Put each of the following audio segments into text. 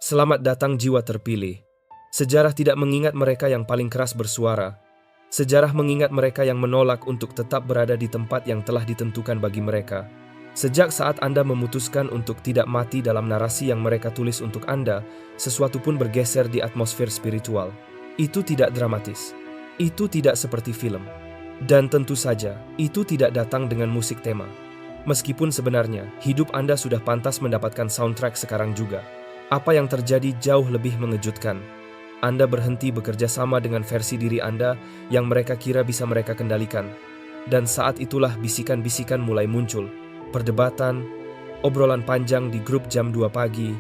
Selamat datang jiwa terpilih. Sejarah tidak mengingat mereka yang paling keras bersuara. Sejarah mengingat mereka yang menolak untuk tetap berada di tempat yang telah ditentukan bagi mereka. Sejak saat Anda memutuskan untuk tidak mati dalam narasi yang mereka tulis untuk Anda, sesuatu pun bergeser di atmosfer spiritual. Itu tidak dramatis. Itu tidak seperti film. Dan tentu saja, itu tidak datang dengan musik tema. Meskipun sebenarnya, hidup Anda sudah pantas mendapatkan soundtrack sekarang juga. Apa yang terjadi jauh lebih mengejutkan. Anda berhenti bekerja sama dengan versi diri Anda yang mereka kira bisa mereka kendalikan. Dan saat itulah bisikan-bisikan mulai muncul. Perdebatan, obrolan panjang di grup jam 2 pagi.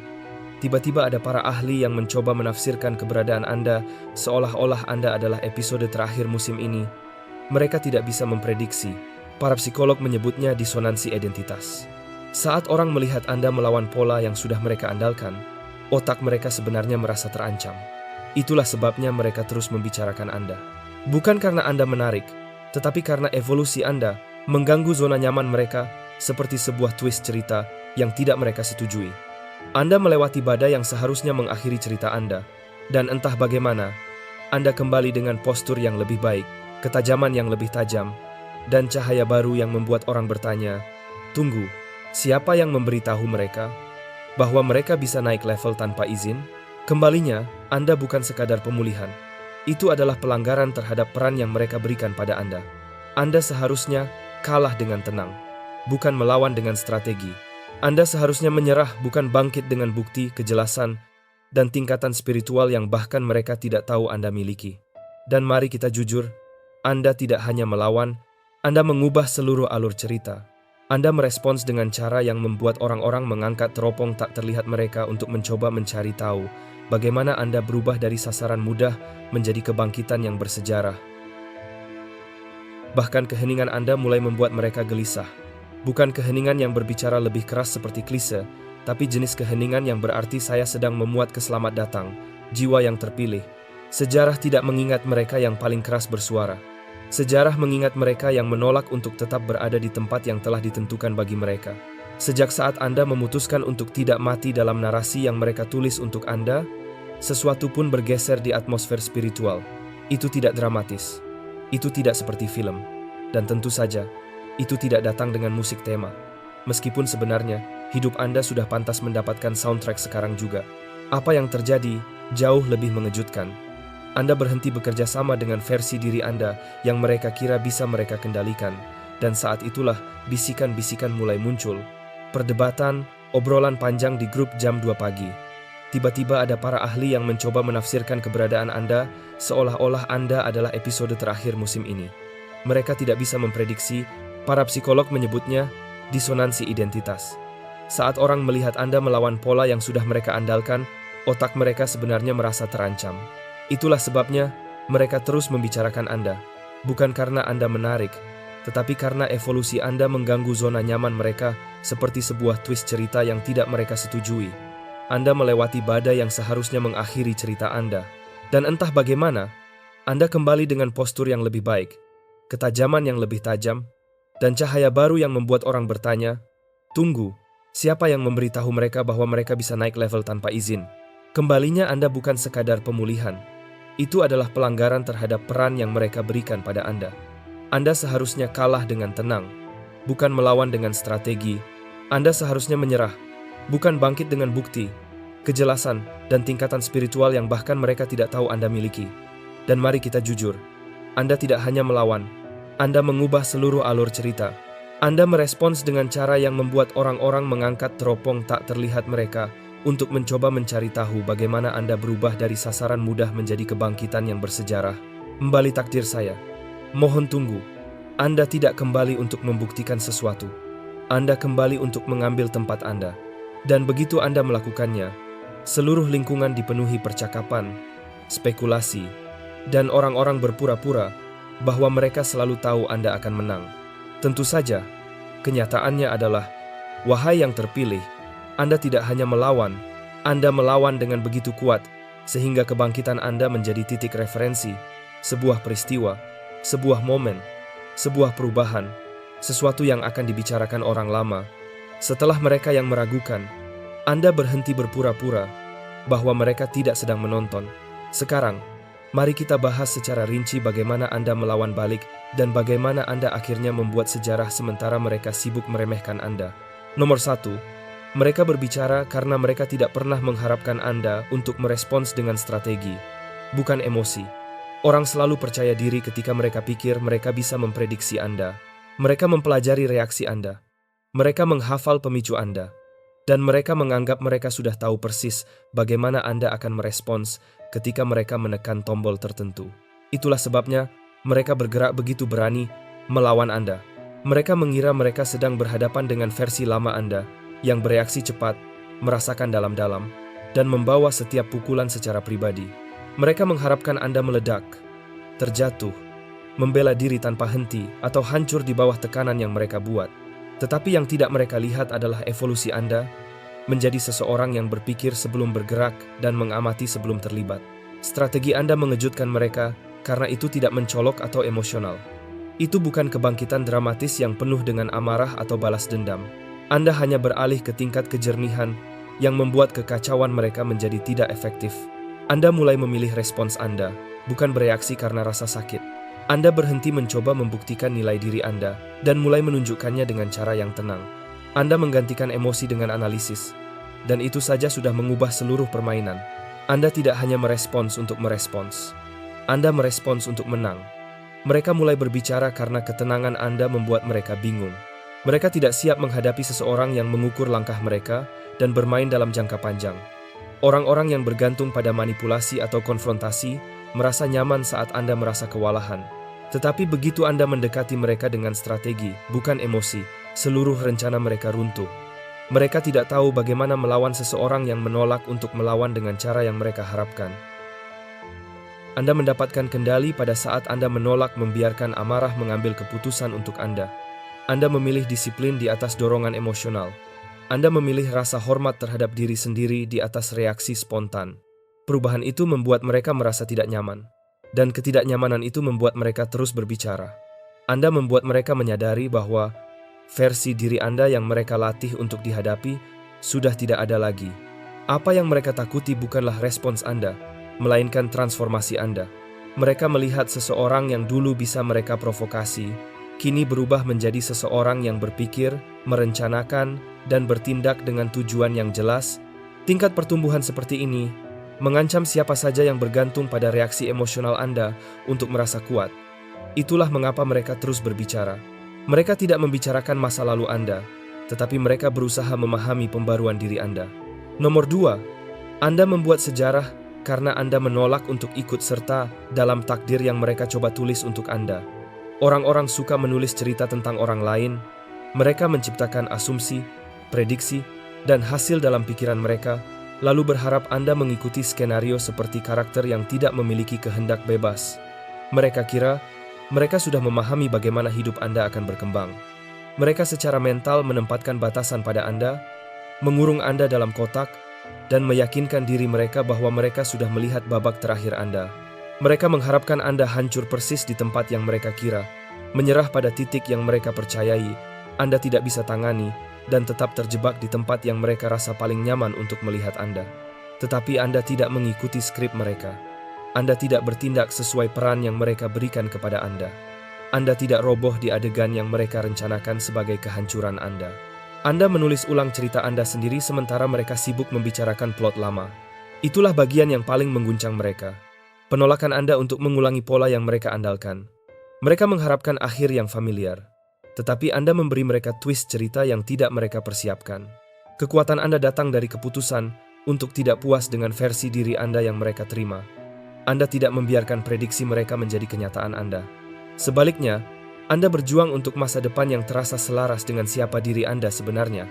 Tiba-tiba ada para ahli yang mencoba menafsirkan keberadaan Anda seolah-olah Anda adalah episode terakhir musim ini. Mereka tidak bisa memprediksi. Para psikolog menyebutnya disonansi identitas. Saat orang melihat Anda melawan pola yang sudah mereka andalkan, otak mereka sebenarnya merasa terancam. Itulah sebabnya mereka terus membicarakan Anda. Bukan karena Anda menarik, tetapi karena evolusi Anda mengganggu zona nyaman mereka seperti sebuah twist cerita yang tidak mereka setujui. Anda melewati badai yang seharusnya mengakhiri cerita Anda, dan entah bagaimana, Anda kembali dengan postur yang lebih baik, ketajaman yang lebih tajam, dan cahaya baru yang membuat orang bertanya, "Tunggu, siapa yang memberitahu mereka bahwa mereka bisa naik level tanpa izin?" Kembalinya, Anda bukan sekadar pemulihan. Itu adalah pelanggaran terhadap peran yang mereka berikan pada Anda. Anda seharusnya kalah dengan tenang, bukan melawan dengan strategi. Anda seharusnya menyerah, bukan bangkit dengan bukti, kejelasan, dan tingkatan spiritual yang bahkan mereka tidak tahu Anda miliki. Dan mari kita jujur, Anda tidak hanya melawan, Anda mengubah seluruh alur cerita. Anda merespons dengan cara yang membuat orang-orang mengangkat teropong tak terlihat mereka untuk mencoba mencari tahu bagaimana Anda berubah dari sasaran mudah menjadi kebangkitan yang bersejarah. Bahkan keheningan Anda mulai membuat mereka gelisah. Bukan keheningan yang berbicara lebih keras seperti klise, tapi jenis keheningan yang berarti saya sedang memuat keselamat datang, jiwa yang terpilih. Sejarah tidak mengingat mereka yang paling keras bersuara. Sejarah mengingat mereka yang menolak untuk tetap berada di tempat yang telah ditentukan bagi mereka. Sejak saat Anda memutuskan untuk tidak mati dalam narasi yang mereka tulis untuk Anda, sesuatu pun bergeser di atmosfer spiritual. Itu tidak dramatis. Itu tidak seperti film. Dan tentu saja, itu tidak datang dengan musik tema. Meskipun sebenarnya, hidup Anda sudah pantas mendapatkan soundtrack sekarang juga. Apa yang terjadi jauh lebih mengejutkan. Anda berhenti bekerja sama dengan versi diri Anda yang mereka kira bisa mereka kendalikan. Dan saat itulah bisikan-bisikan mulai muncul. Perdebatan, obrolan panjang di grup jam 2 pagi. Tiba-tiba ada para ahli yang mencoba menafsirkan keberadaan Anda seolah-olah Anda adalah episode terakhir musim ini. Mereka tidak bisa memprediksi, para psikolog menyebutnya disonansi identitas. Saat orang melihat Anda melawan pola yang sudah mereka andalkan, otak mereka sebenarnya merasa terancam. Itulah sebabnya mereka terus membicarakan Anda, bukan karena Anda menarik, tetapi karena evolusi Anda mengganggu zona nyaman mereka seperti sebuah twist cerita yang tidak mereka setujui. Anda melewati badai yang seharusnya mengakhiri cerita Anda. Dan entah bagaimana, Anda kembali dengan postur yang lebih baik, ketajaman yang lebih tajam, dan cahaya baru yang membuat orang bertanya, "Tunggu, siapa yang memberitahu mereka bahwa mereka bisa naik level tanpa izin?" Kembalinya Anda bukan sekadar pemulihan. Itu adalah pelanggaran terhadap peran yang mereka berikan pada Anda. Anda seharusnya kalah dengan tenang, bukan melawan dengan strategi. Anda seharusnya menyerah, bukan bangkit dengan bukti, kejelasan, dan tingkatan spiritual yang bahkan mereka tidak tahu Anda miliki. Dan mari kita jujur, Anda tidak hanya melawan, Anda mengubah seluruh alur cerita. Anda merespons dengan cara yang membuat orang-orang mengangkat teropong tak terlihat mereka untuk mencoba mencari tahu bagaimana Anda berubah dari sasaran mudah menjadi kebangkitan yang bersejarah. Kembali takdir saya. Mohon tunggu. Anda tidak kembali untuk membuktikan sesuatu. Anda kembali untuk mengambil tempat Anda. Dan begitu Anda melakukannya, seluruh lingkungan dipenuhi percakapan, spekulasi, dan orang-orang berpura-pura bahwa mereka selalu tahu Anda akan menang. Tentu saja, kenyataannya adalah, wahai yang terpilih, Anda tidak hanya melawan, Anda melawan dengan begitu kuat, sehingga kebangkitan Anda menjadi titik referensi, sebuah peristiwa, sebuah momen, sebuah perubahan, sesuatu yang akan dibicarakan orang lama. Setelah mereka yang meragukan, Anda berhenti berpura-pura, bahwa mereka tidak sedang menonton. Sekarang, mari kita bahas secara rinci bagaimana Anda melawan balik dan bagaimana Anda akhirnya membuat sejarah sementara mereka sibuk meremehkan Anda. Nomor 1, mereka berbicara karena mereka tidak pernah mengharapkan Anda untuk merespons dengan strategi, bukan emosi. Orang selalu percaya diri ketika mereka pikir mereka bisa memprediksi Anda. Mereka mempelajari reaksi Anda. Mereka menghafal pemicu Anda. Dan mereka menganggap mereka sudah tahu persis bagaimana Anda akan merespons ketika mereka menekan tombol tertentu. Itulah sebabnya mereka bergerak begitu berani melawan Anda. Mereka mengira mereka sedang berhadapan dengan versi lama Anda yang bereaksi cepat, merasakan dalam-dalam, dan membawa setiap pukulan secara pribadi. Mereka mengharapkan Anda meledak, terjatuh, membela diri tanpa henti, atau hancur di bawah tekanan yang mereka buat. Tetapi yang tidak mereka lihat adalah evolusi Anda menjadi seseorang yang berpikir sebelum bergerak dan mengamati sebelum terlibat. Strategi Anda mengejutkan mereka karena itu tidak mencolok atau emosional. Itu bukan kebangkitan dramatis yang penuh dengan amarah atau balas dendam. Anda hanya beralih ke tingkat kejernihan yang membuat kekacauan mereka menjadi tidak efektif. Anda mulai memilih respons Anda, bukan bereaksi karena rasa sakit. Anda berhenti mencoba membuktikan nilai diri Anda dan mulai menunjukkannya dengan cara yang tenang. Anda menggantikan emosi dengan analisis, dan itu saja sudah mengubah seluruh permainan. Anda tidak hanya merespons untuk merespons. Anda merespons untuk menang. Mereka mulai berbicara karena ketenangan Anda membuat mereka bingung. Mereka tidak siap menghadapi seseorang yang mengukur langkah mereka dan bermain dalam jangka panjang. Orang-orang yang bergantung pada manipulasi atau konfrontasi merasa nyaman saat Anda merasa kewalahan. Tetapi begitu Anda mendekati mereka dengan strategi, bukan emosi, seluruh rencana mereka runtuh. Mereka tidak tahu bagaimana melawan seseorang yang menolak untuk melawan dengan cara yang mereka harapkan. Anda mendapatkan kendali pada saat Anda menolak membiarkan amarah mengambil keputusan untuk Anda. Anda memilih disiplin di atas dorongan emosional. Anda memilih rasa hormat terhadap diri sendiri di atas reaksi spontan. Perubahan itu membuat mereka merasa tidak nyaman. Dan ketidaknyamanan itu membuat mereka terus berbicara. Anda membuat mereka menyadari bahwa versi diri Anda yang mereka latih untuk dihadapi sudah tidak ada lagi. Apa yang mereka takuti bukanlah respons Anda, melainkan transformasi Anda. Mereka melihat seseorang yang dulu bisa mereka provokasi, kini berubah menjadi seseorang yang berpikir, merencanakan, dan bertindak dengan tujuan yang jelas. Tingkat pertumbuhan seperti ini mengancam siapa saja yang bergantung pada reaksi emosional Anda untuk merasa kuat. Itulah mengapa mereka terus berbicara. Mereka tidak membicarakan masa lalu Anda, tetapi mereka berusaha memahami pembaruan diri Anda. Nomor 2, Anda membuat sejarah karena Anda menolak untuk ikut serta dalam takdir yang mereka coba tulis untuk Anda. Orang-orang suka menulis cerita tentang orang lain. Mereka menciptakan asumsi, prediksi, dan hasil dalam pikiran mereka, lalu berharap Anda mengikuti skenario seperti karakter yang tidak memiliki kehendak bebas. Mereka kira mereka sudah memahami bagaimana hidup Anda akan berkembang. Mereka secara mental menempatkan batasan pada Anda, mengurung Anda dalam kotak, dan meyakinkan diri mereka bahwa mereka sudah melihat babak terakhir Anda. Mereka mengharapkan Anda hancur persis di tempat yang mereka kira, menyerah pada titik yang mereka percayai Anda tidak bisa tangani, dan tetap terjebak di tempat yang mereka rasa paling nyaman untuk melihat Anda. Tetapi Anda tidak mengikuti skrip mereka. Anda tidak bertindak sesuai peran yang mereka berikan kepada Anda. Anda tidak roboh di adegan yang mereka rencanakan sebagai kehancuran Anda. Anda menulis ulang cerita Anda sendiri sementara mereka sibuk membicarakan plot lama. Itulah bagian yang paling mengguncang mereka. Penolakan Anda untuk mengulangi pola yang mereka andalkan. Mereka mengharapkan akhir yang familiar. Tetapi Anda memberi mereka twist cerita yang tidak mereka persiapkan. Kekuatan Anda datang dari keputusan untuk tidak puas dengan versi diri Anda yang mereka terima. Anda tidak membiarkan prediksi mereka menjadi kenyataan Anda. Sebaliknya, Anda berjuang untuk masa depan yang terasa selaras dengan siapa diri Anda sebenarnya.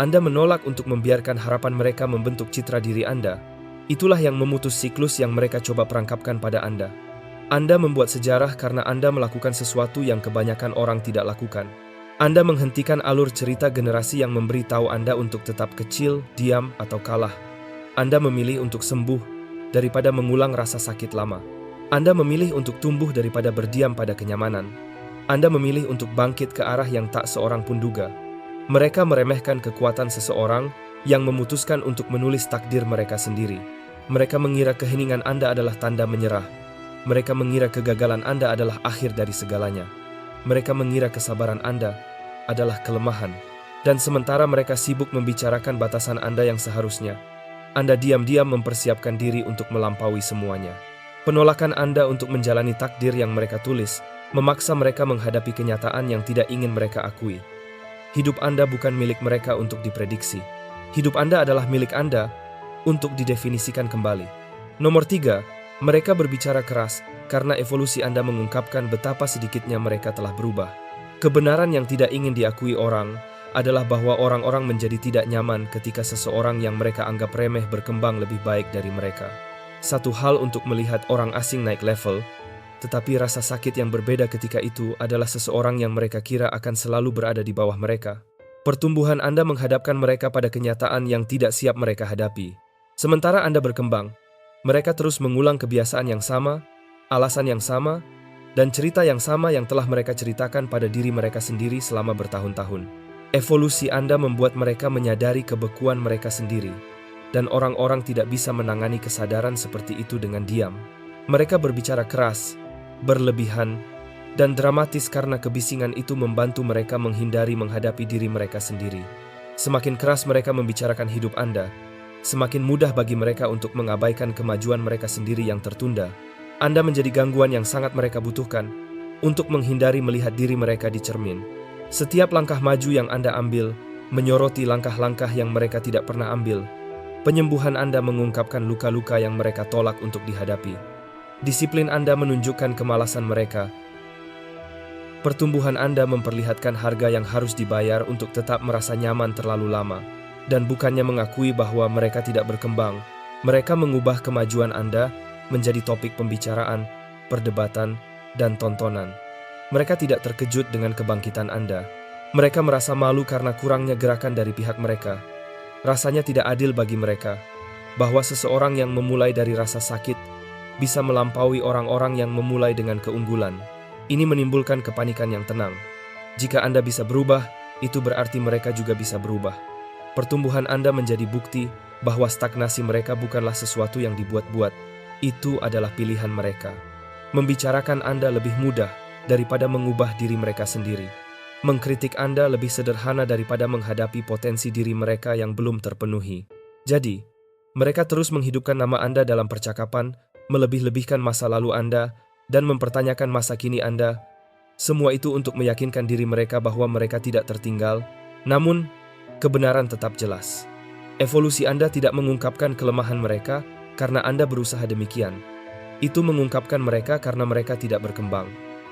Anda menolak untuk membiarkan harapan mereka membentuk citra diri Anda. Itulah yang memutus siklus yang mereka coba perangkapkan pada Anda. Anda membuat sejarah karena Anda melakukan sesuatu yang kebanyakan orang tidak lakukan. Anda menghentikan alur cerita generasi yang memberi tahu Anda untuk tetap kecil, diam, atau kalah. Anda memilih untuk sembuh daripada mengulang rasa sakit lama. Anda memilih untuk tumbuh daripada berdiam pada kenyamanan. Anda memilih untuk bangkit ke arah yang tak seorang pun duga. Mereka meremehkan kekuatan seseorang yang memutuskan untuk menulis takdir mereka sendiri. Mereka mengira keheningan Anda adalah tanda menyerah. Mereka mengira kegagalan Anda adalah akhir dari segalanya. Mereka mengira kesabaran Anda adalah kelemahan. Dan sementara mereka sibuk membicarakan batasan Anda yang seharusnya, Anda diam-diam mempersiapkan diri untuk melampaui semuanya. Penolakan Anda untuk menjalani takdir yang mereka tulis memaksa mereka menghadapi kenyataan yang tidak ingin mereka akui. Hidup Anda bukan milik mereka untuk diprediksi. Hidup Anda adalah milik Anda untuk didefinisikan kembali. Nomor 3, mereka berbicara keras karena evolusi Anda mengungkapkan betapa sedikitnya mereka telah berubah. Kebenaran yang tidak ingin diakui orang adalah bahwa orang-orang menjadi tidak nyaman ketika seseorang yang mereka anggap remeh berkembang lebih baik dari mereka. Satu hal untuk melihat orang asing naik level, tetapi rasa sakit yang berbeda ketika itu adalah seseorang yang mereka kira akan selalu berada di bawah mereka. Pertumbuhan Anda menghadapkan mereka pada kenyataan yang tidak siap mereka hadapi. Sementara Anda berkembang, mereka terus mengulang kebiasaan yang sama, alasan yang sama, dan cerita yang sama yang telah mereka ceritakan pada diri mereka sendiri selama bertahun-tahun. Evolusi Anda membuat mereka menyadari kebekuan mereka sendiri, dan orang-orang tidak bisa menangani kesadaran seperti itu dengan diam. Mereka berbicara keras, berlebihan, dan dramatis karena kebisingan itu membantu mereka menghindari menghadapi diri mereka sendiri. Semakin keras mereka membicarakan hidup Anda, semakin mudah bagi mereka untuk mengabaikan kemajuan mereka sendiri yang tertunda. Anda menjadi gangguan yang sangat mereka butuhkan untuk menghindari melihat diri mereka di cermin. Setiap langkah maju yang Anda ambil menyoroti langkah-langkah yang mereka tidak pernah ambil. Penyembuhan Anda mengungkapkan luka-luka yang mereka tolak untuk dihadapi. Disiplin Anda menunjukkan kemalasan mereka. Pertumbuhan Anda memperlihatkan harga yang harus dibayar untuk tetap merasa nyaman terlalu lama. Dan bukannya mengakui bahwa mereka tidak berkembang, mereka mengubah kemajuan Anda menjadi topik pembicaraan, perdebatan, dan tontonan. Mereka tidak terkejut dengan kebangkitan Anda. Mereka merasa malu karena kurangnya gerakan dari pihak mereka. Rasanya tidak adil bagi mereka bahwa seseorang yang memulai dari rasa sakit bisa melampaui orang-orang yang memulai dengan keunggulan. Ini menimbulkan kepanikan yang tenang. Jika Anda bisa berubah, itu berarti mereka juga bisa berubah. Pertumbuhan Anda menjadi bukti bahwa stagnasi mereka bukanlah sesuatu yang dibuat-buat. Itu adalah pilihan mereka. Membicarakan Anda lebih mudah daripada mengubah diri mereka sendiri. Mengkritik Anda lebih sederhana daripada menghadapi potensi diri mereka yang belum terpenuhi. Jadi, mereka terus menghidupkan nama Anda dalam percakapan, melebih-lebihkan masa lalu Anda, dan mempertanyakan masa kini Anda. Semua itu untuk meyakinkan diri mereka bahwa mereka tidak tertinggal, namun kebenaran tetap jelas. Evolusi Anda tidak mengungkapkan kelemahan mereka karena Anda berusaha demikian. Itu mengungkapkan mereka karena mereka tidak berkembang.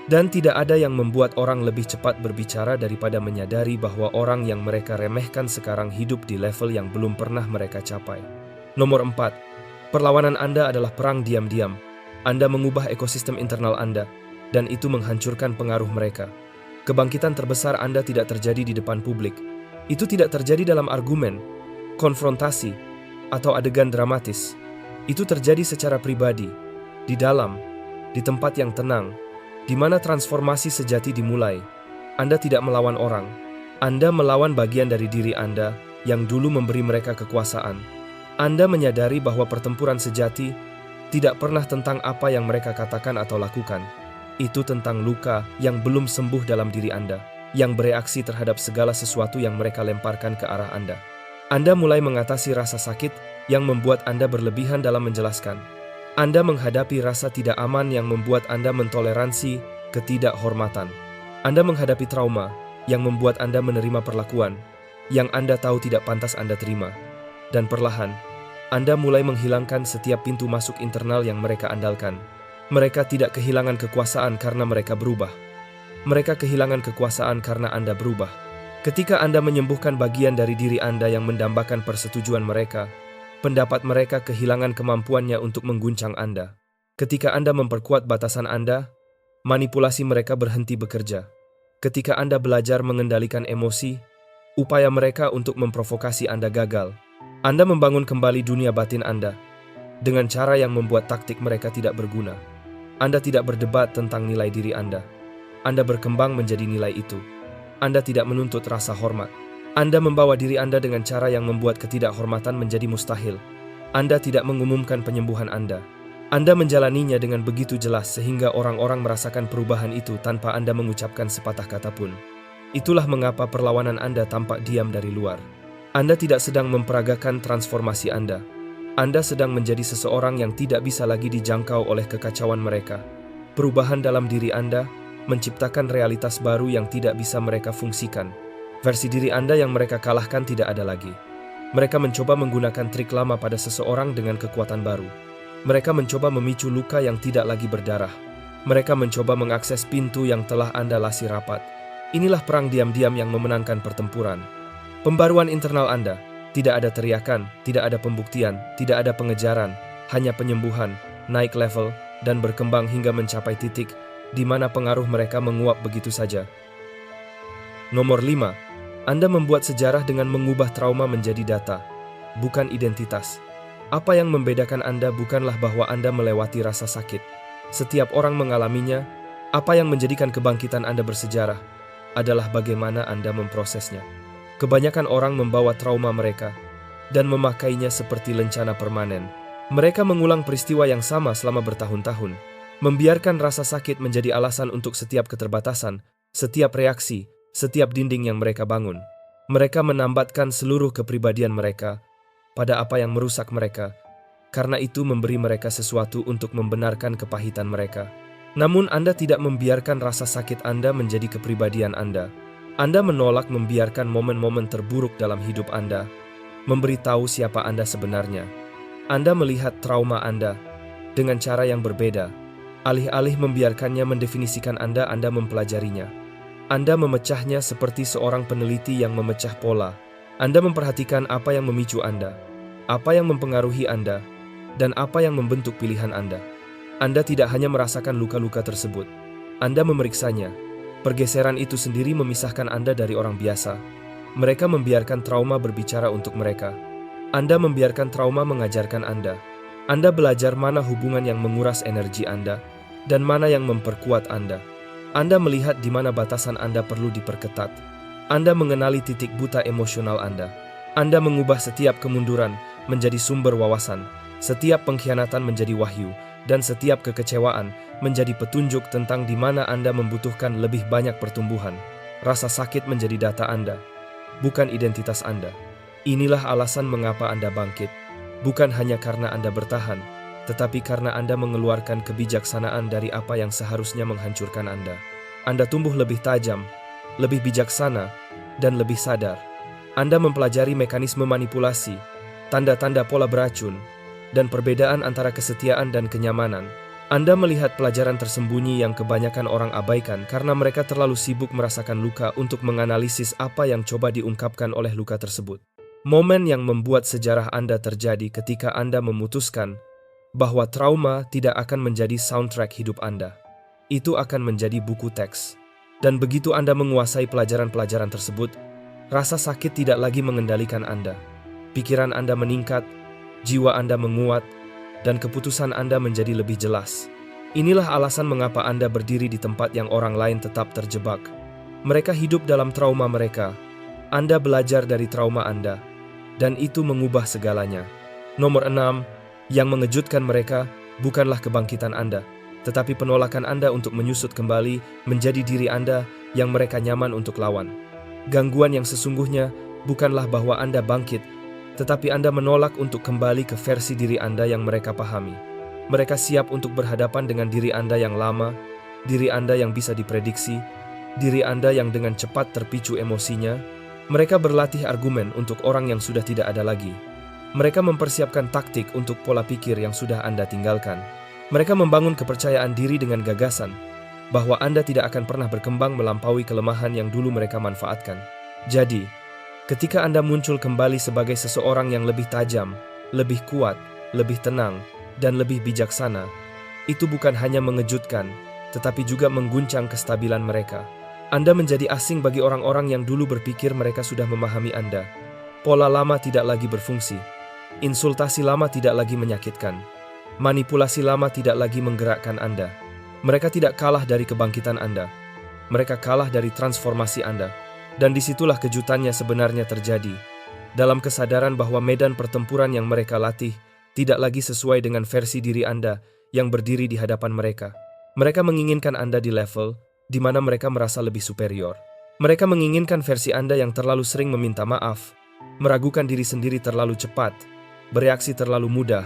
Dan tidak ada yang membuat orang lebih cepat berbicara daripada menyadari bahwa orang yang mereka remehkan sekarang hidup di level yang belum pernah mereka capai. Nomor 4. Perlawanan Anda adalah perang diam-diam. Anda mengubah ekosistem internal Anda, dan itu menghancurkan pengaruh mereka. Kebangkitan terbesar Anda tidak terjadi di depan publik. Itu tidak terjadi dalam argumen, konfrontasi, atau adegan dramatis. Itu terjadi secara pribadi, di dalam, di tempat yang tenang, di mana transformasi sejati dimulai. Anda tidak melawan orang. Anda melawan bagian dari diri Anda yang dulu memberi mereka kekuasaan. Anda menyadari bahwa pertempuran sejati tidak pernah tentang apa yang mereka katakan atau lakukan. Itu tentang luka yang belum sembuh dalam diri Anda, yang bereaksi terhadap segala sesuatu yang mereka lemparkan ke arah Anda. Anda mulai mengatasi rasa sakit yang membuat Anda berlebihan dalam menjelaskan. Anda menghadapi rasa tidak aman yang membuat Anda mentoleransi ketidakhormatan. Anda menghadapi trauma yang membuat Anda menerima perlakuan yang Anda tahu tidak pantas Anda terima. Dan perlahan, Anda mulai menghilangkan setiap pintu masuk internal yang mereka andalkan. Mereka tidak kehilangan kekuasaan karena mereka berubah. Mereka kehilangan kekuasaan karena Anda berubah. Ketika Anda menyembuhkan bagian dari diri Anda yang mendambakan persetujuan mereka, pendapat mereka kehilangan kemampuannya untuk mengguncang Anda. Ketika Anda memperkuat batasan Anda, manipulasi mereka berhenti bekerja. Ketika Anda belajar mengendalikan emosi, upaya mereka untuk memprovokasi Anda gagal. Anda membangun kembali dunia batin Anda dengan cara yang membuat taktik mereka tidak berguna. Anda tidak berdebat tentang nilai diri Anda. Anda berkembang menjadi nilai itu. Anda tidak menuntut rasa hormat. Anda membawa diri Anda dengan cara yang membuat ketidakhormatan menjadi mustahil. Anda tidak mengumumkan penyembuhan Anda. Anda menjalaninya dengan begitu jelas sehingga orang-orang merasakan perubahan itu tanpa Anda mengucapkan sepatah kata pun. Itulah mengapa perlawanan Anda tampak diam dari luar. Anda tidak sedang memperagakan transformasi Anda. Anda sedang menjadi seseorang yang tidak bisa lagi dijangkau oleh kekacauan mereka. Perubahan dalam diri Anda menciptakan realitas baru yang tidak bisa mereka fungsikan. Versi diri Anda yang mereka kalahkan tidak ada lagi. Mereka mencoba menggunakan trik lama pada seseorang dengan kekuatan baru. Mereka mencoba memicu luka yang tidak lagi berdarah. Mereka mencoba mengakses pintu yang telah Anda lasi rapat. Inilah perang diam-diam yang memenangkan pertempuran. Pembaruan internal Anda. Tidak ada teriakan, tidak ada pembuktian, tidak ada pengejaran, hanya penyembuhan, naik level, dan berkembang hingga mencapai titik di mana pengaruh mereka menguap begitu saja. Nomor 5. Anda membuat sejarah dengan mengubah trauma menjadi data, bukan identitas. Apa yang membedakan Anda bukanlah bahwa Anda melewati rasa sakit. Setiap orang mengalaminya. Apa yang menjadikan kebangkitan Anda bersejarah adalah bagaimana Anda memprosesnya. Kebanyakan orang membawa trauma mereka dan memakainya seperti lencana permanen. Mereka mengulang peristiwa yang sama selama bertahun-tahun, membiarkan rasa sakit menjadi alasan untuk setiap keterbatasan, setiap reaksi, setiap dinding yang mereka bangun. Mereka menambatkan seluruh kepribadian mereka pada apa yang merusak mereka, karena itu memberi mereka sesuatu untuk membenarkan kepahitan mereka. Namun Anda tidak membiarkan rasa sakit Anda menjadi kepribadian Anda. Anda menolak membiarkan momen-momen terburuk dalam hidup Anda memberitahu siapa Anda sebenarnya. Anda melihat trauma Anda dengan cara yang berbeda. Alih-alih membiarkannya mendefinisikan Anda mempelajarinya. Anda memecahnya seperti seorang peneliti yang memecah pola. Anda memperhatikan apa yang memicu Anda, apa yang mempengaruhi Anda, dan apa yang membentuk pilihan Anda. Anda tidak hanya merasakan luka-luka tersebut. Anda memeriksanya. Pergeseran itu sendiri memisahkan Anda dari orang biasa. Mereka membiarkan trauma berbicara untuk mereka. Anda membiarkan trauma mengajarkan Anda. Anda belajar mana hubungan yang menguras energi Anda dan mana yang memperkuat Anda. Anda melihat di mana batasan Anda perlu diperketat. Anda mengenali titik buta emosional Anda. Anda mengubah setiap kemunduran menjadi sumber wawasan, setiap pengkhianatan menjadi wahyu, dan setiap kekecewaan menjadi petunjuk tentang di mana Anda membutuhkan lebih banyak pertumbuhan. Rasa sakit menjadi data Anda, bukan identitas Anda. Inilah alasan mengapa Anda bangkit, bukan hanya karena Anda bertahan, tetapi karena Anda mengeluarkan kebijaksanaan dari apa yang seharusnya menghancurkan Anda. Anda tumbuh lebih tajam, lebih bijaksana, dan lebih sadar. Anda mempelajari mekanisme manipulasi, tanda-tanda pola beracun, dan perbedaan antara kesetiaan dan kenyamanan. Anda melihat pelajaran tersembunyi yang kebanyakan orang abaikan karena mereka terlalu sibuk merasakan luka untuk menganalisis apa yang coba diungkapkan oleh luka tersebut. Momen yang membuat sejarah Anda terjadi ketika Anda memutuskan bahwa trauma tidak akan menjadi soundtrack hidup Anda. Itu akan menjadi buku teks. Dan begitu Anda menguasai pelajaran-pelajaran tersebut, rasa sakit tidak lagi mengendalikan Anda. Pikiran Anda meningkat, jiwa Anda menguat, dan keputusan Anda menjadi lebih jelas. Inilah alasan mengapa Anda berdiri di tempat yang orang lain tetap terjebak. Mereka hidup dalam trauma mereka. Anda belajar dari trauma Anda, dan itu mengubah segalanya. Nomor 6. Yang mengejutkan mereka bukanlah kebangkitan Anda, tetapi penolakan Anda untuk menyusut kembali menjadi diri Anda yang mereka nyaman untuk lawan. Gangguan yang sesungguhnya bukanlah bahwa Anda bangkit, tetapi Anda menolak untuk kembali ke versi diri Anda yang mereka pahami. Mereka siap untuk berhadapan dengan diri Anda yang lama, diri Anda yang bisa diprediksi, diri Anda yang dengan cepat terpicu emosinya. Mereka berlatih argumen untuk orang yang sudah tidak ada lagi. Mereka mempersiapkan taktik untuk pola pikir yang sudah Anda tinggalkan. Mereka membangun kepercayaan diri dengan gagasan bahwa Anda tidak akan pernah berkembang melampaui kelemahan yang dulu mereka manfaatkan. Jadi, ketika Anda muncul kembali sebagai seseorang yang lebih tajam, lebih kuat, lebih tenang, dan lebih bijaksana, itu bukan hanya mengejutkan, tetapi juga mengguncang kestabilan mereka. Anda menjadi asing bagi orang-orang yang dulu berpikir mereka sudah memahami Anda. Pola lama tidak lagi berfungsi. Insultasi lama tidak lagi menyakitkan. Manipulasi lama tidak lagi menggerakkan Anda. Mereka tidak kalah dari kebangkitan Anda. Mereka kalah dari transformasi Anda. Dan disitulah kejutannya sebenarnya terjadi. Dalam kesadaran bahwa medan pertempuran yang mereka latih tidak lagi sesuai dengan versi diri Anda yang berdiri di hadapan mereka. Mereka menginginkan Anda di level di mana mereka merasa lebih superior. Mereka menginginkan versi Anda yang terlalu sering meminta maaf, meragukan diri sendiri terlalu cepat, bereaksi terlalu mudah,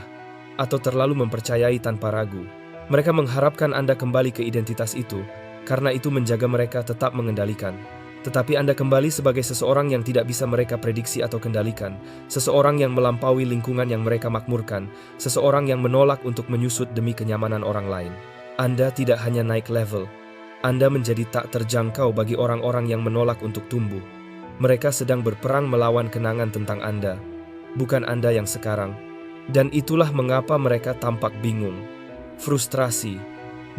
atau terlalu mempercayai tanpa ragu. Mereka mengharapkan Anda kembali ke identitas itu, karena itu menjaga mereka tetap mengendalikan. Tetapi Anda kembali sebagai seseorang yang tidak bisa mereka prediksi atau kendalikan, seseorang yang melampaui lingkungan yang mereka makmurkan, seseorang yang menolak untuk menyusut demi kenyamanan orang lain. Anda tidak hanya naik level, Anda menjadi tak terjangkau bagi orang-orang yang menolak untuk tumbuh. Mereka sedang berperang melawan kenangan tentang Anda, bukan Anda yang sekarang. Dan itulah mengapa mereka tampak bingung, frustrasi,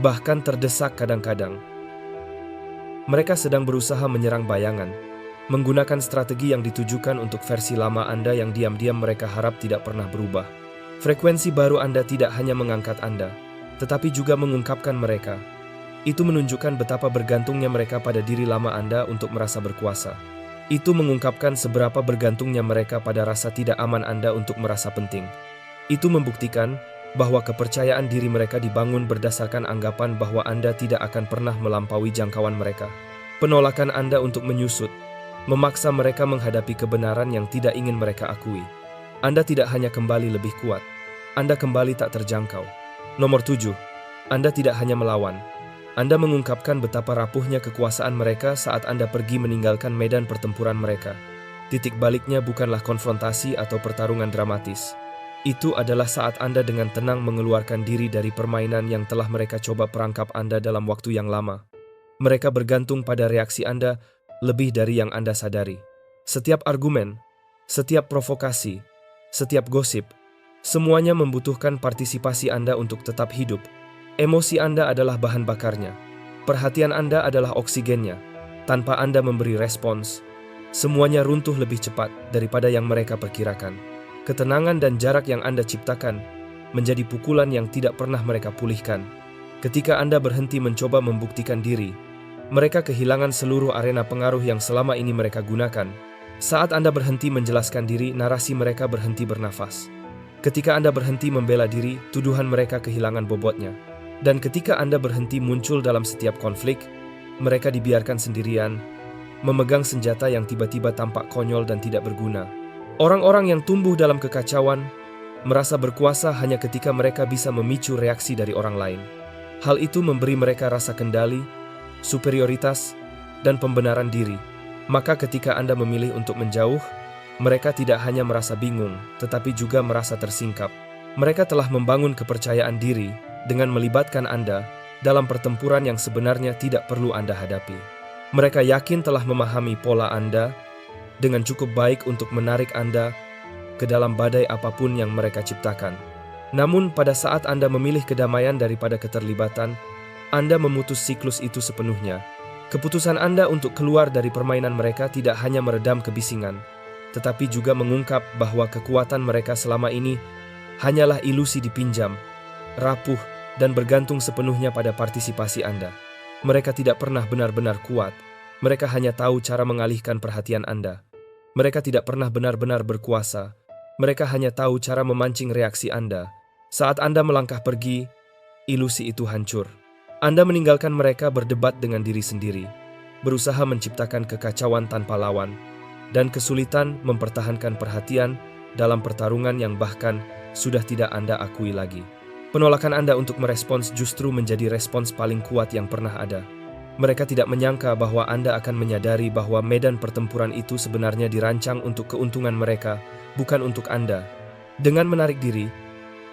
bahkan terdesak kadang-kadang. Mereka sedang berusaha menyerang bayangan, menggunakan strategi yang ditujukan untuk versi lama Anda yang diam-diam mereka harap tidak pernah berubah. Frekuensi baru Anda tidak hanya mengangkat Anda, tetapi juga mengungkapkan mereka. Itu menunjukkan betapa bergantungnya mereka pada diri lama Anda untuk merasa berkuasa. Itu mengungkapkan seberapa bergantungnya mereka pada rasa tidak aman Anda untuk merasa penting. Itu membuktikan bahwa kepercayaan diri mereka dibangun berdasarkan anggapan bahwa Anda tidak akan pernah melampaui jangkauan mereka. Penolakan Anda untuk menyusut, memaksa mereka menghadapi kebenaran yang tidak ingin mereka akui. Anda tidak hanya kembali lebih kuat, Anda kembali tak terjangkau. Nomor 7, Anda tidak hanya melawan. Anda mengungkapkan betapa rapuhnya kekuasaan mereka saat Anda pergi meninggalkan medan pertempuran mereka. Titik baliknya bukanlah konfrontasi atau pertarungan dramatis. Itu adalah saat Anda dengan tenang mengeluarkan diri dari permainan yang telah mereka coba perangkap Anda dalam waktu yang lama. Mereka bergantung pada reaksi Anda lebih dari yang Anda sadari. Setiap argumen, setiap provokasi, setiap gosip, semuanya membutuhkan partisipasi Anda untuk tetap hidup. Emosi Anda adalah bahan bakarnya. Perhatian Anda adalah oksigennya. Tanpa Anda memberi respons, semuanya runtuh lebih cepat daripada yang mereka perkirakan. Ketenangan dan jarak yang Anda ciptakan menjadi pukulan yang tidak pernah mereka pulihkan. Ketika Anda berhenti mencoba membuktikan diri, mereka kehilangan seluruh arena pengaruh yang selama ini mereka gunakan. Saat Anda berhenti menjelaskan diri, narasi mereka berhenti bernafas. Ketika Anda berhenti membela diri, tuduhan mereka kehilangan bobotnya. Dan ketika Anda berhenti muncul dalam setiap konflik, mereka dibiarkan sendirian, memegang senjata yang tiba-tiba tampak konyol dan tidak berguna. Orang-orang yang tumbuh dalam kekacauan merasa berkuasa hanya ketika mereka bisa memicu reaksi dari orang lain. Hal itu memberi mereka rasa kendali, superioritas, dan pembenaran diri. Maka ketika Anda memilih untuk menjauh, mereka tidak hanya merasa bingung, tetapi juga merasa tersingkap. Mereka telah membangun kepercayaan diri dengan melibatkan Anda dalam pertempuran yang sebenarnya tidak perlu Anda hadapi. Mereka yakin telah memahami pola Anda dengan cukup baik untuk menarik Anda ke dalam badai apapun yang mereka ciptakan. Namun pada saat Anda memilih kedamaian daripada keterlibatan, Anda memutus siklus itu sepenuhnya. Keputusan Anda untuk keluar dari permainan mereka tidak hanya meredam kebisingan, tetapi juga mengungkap bahwa kekuatan mereka selama ini hanyalah ilusi dipinjam, rapuh, dan bergantung sepenuhnya pada partisipasi Anda. Mereka tidak pernah benar-benar kuat, mereka hanya tahu cara mengalihkan perhatian Anda. Mereka tidak pernah benar-benar berkuasa. Mereka hanya tahu cara memancing reaksi Anda. Saat Anda melangkah pergi, ilusi itu hancur. Anda meninggalkan mereka berdebat dengan diri sendiri, berusaha menciptakan kekacauan tanpa lawan, dan kesulitan mempertahankan perhatian dalam pertarungan yang bahkan sudah tidak Anda akui lagi. Penolakan Anda untuk merespons justru menjadi respons paling kuat yang pernah ada. Mereka tidak menyangka bahwa Anda akan menyadari bahwa medan pertempuran itu sebenarnya dirancang untuk keuntungan mereka, bukan untuk Anda. Dengan menarik diri,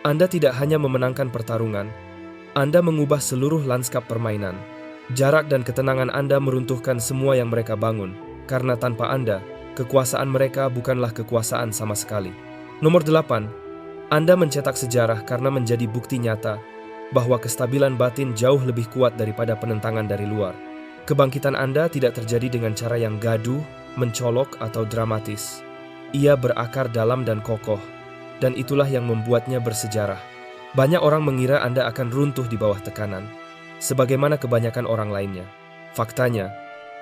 Anda tidak hanya memenangkan pertarungan, Anda mengubah seluruh lanskap permainan. Jarak dan ketenangan Anda meruntuhkan semua yang mereka bangun, karena tanpa Anda, kekuasaan mereka bukanlah kekuasaan sama sekali. Nomor 8, Anda mencetak sejarah karena menjadi bukti nyata bahwa kestabilan batin jauh lebih kuat daripada penentangan dari luar. Kebangkitan Anda tidak terjadi dengan cara yang gaduh, mencolok, atau dramatis. Ia berakar dalam dan kokoh, dan itulah yang membuatnya bersejarah. Banyak orang mengira Anda akan runtuh di bawah tekanan, sebagaimana kebanyakan orang lainnya. Faktanya,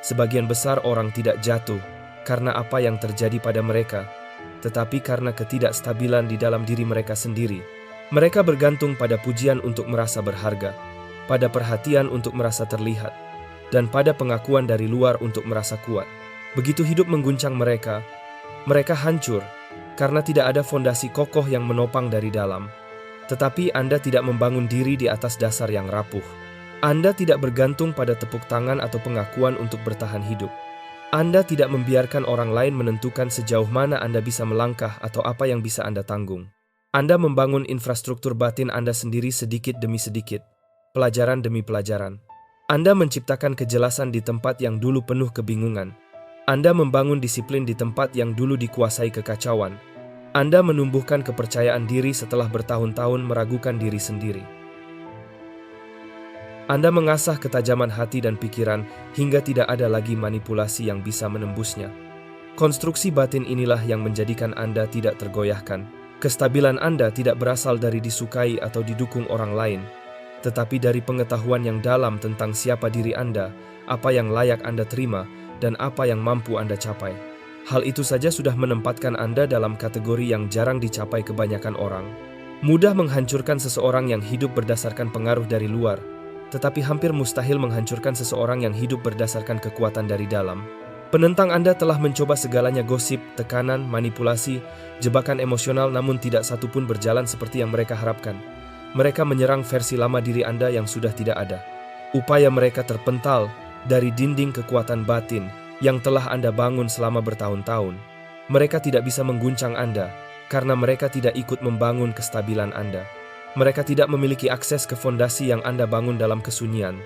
Sebagian besar orang tidak jatuh karena apa yang terjadi pada mereka, tetapi karena ketidakstabilan di dalam diri mereka sendiri. Mereka bergantung pada pujian untuk merasa berharga, pada perhatian untuk merasa terlihat, dan pada pengakuan dari luar untuk merasa kuat. Begitu hidup mengguncang mereka, mereka hancur karena tidak ada fondasi kokoh yang menopang dari dalam. Tetapi Anda tidak membangun diri di atas dasar yang rapuh. Anda tidak bergantung pada tepuk tangan atau pengakuan untuk bertahan hidup. Anda tidak membiarkan orang lain menentukan sejauh mana Anda bisa melangkah atau apa yang bisa Anda tanggung. Anda membangun infrastruktur batin Anda sendiri sedikit demi sedikit, pelajaran demi pelajaran. Anda menciptakan kejelasan di tempat yang dulu penuh kebingungan. Anda membangun disiplin di tempat yang dulu dikuasai kekacauan. Anda menumbuhkan kepercayaan diri setelah bertahun-tahun meragukan diri sendiri. Anda mengasah ketajaman hati dan pikiran hingga tidak ada lagi manipulasi yang bisa menembusnya. Konstruksi batin inilah yang menjadikan Anda tidak tergoyahkan. Kestabilan Anda tidak berasal dari disukai atau didukung orang lain, tetapi dari pengetahuan yang dalam tentang siapa diri Anda, apa yang layak Anda terima, dan apa yang mampu Anda capai. Hal itu saja sudah menempatkan Anda dalam kategori yang jarang dicapai kebanyakan orang. Mudah menghancurkan seseorang yang hidup berdasarkan pengaruh dari luar, tetapi hampir mustahil menghancurkan seseorang yang hidup berdasarkan kekuatan dari dalam. Penentang Anda telah mencoba segalanya: gosip, tekanan, manipulasi, jebakan emosional, namun tidak satu pun berjalan seperti yang mereka harapkan. Mereka menyerang versi lama diri Anda yang sudah tidak ada. Upaya mereka terpental dari dinding kekuatan batin yang telah Anda bangun selama bertahun-tahun. Mereka tidak bisa mengguncang Anda karena mereka tidak ikut membangun kestabilan Anda. Mereka tidak memiliki akses ke fondasi yang Anda bangun dalam kesunyian.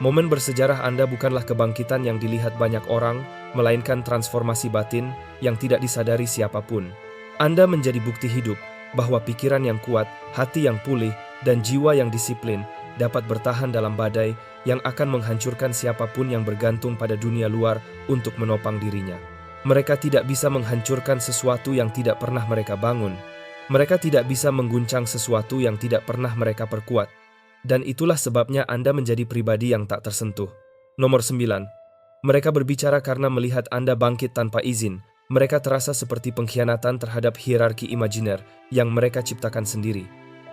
Momen bersejarah Anda bukanlah kebangkitan yang dilihat banyak orang, melainkan transformasi batin yang tidak disadari siapapun. Anda menjadi bukti hidup bahwa pikiran yang kuat, hati yang pulih, dan jiwa yang disiplin dapat bertahan dalam badai yang akan menghancurkan siapapun yang bergantung pada dunia luar untuk menopang dirinya. Mereka tidak bisa menghancurkan sesuatu yang tidak pernah mereka bangun. Mereka tidak bisa mengguncang sesuatu yang tidak pernah mereka perkuat. Dan itulah sebabnya Anda menjadi pribadi yang tak tersentuh. Nomor 9. Mereka berbicara karena melihat Anda bangkit tanpa izin. Mereka terasa seperti pengkhianatan terhadap hierarki imajiner yang mereka ciptakan sendiri.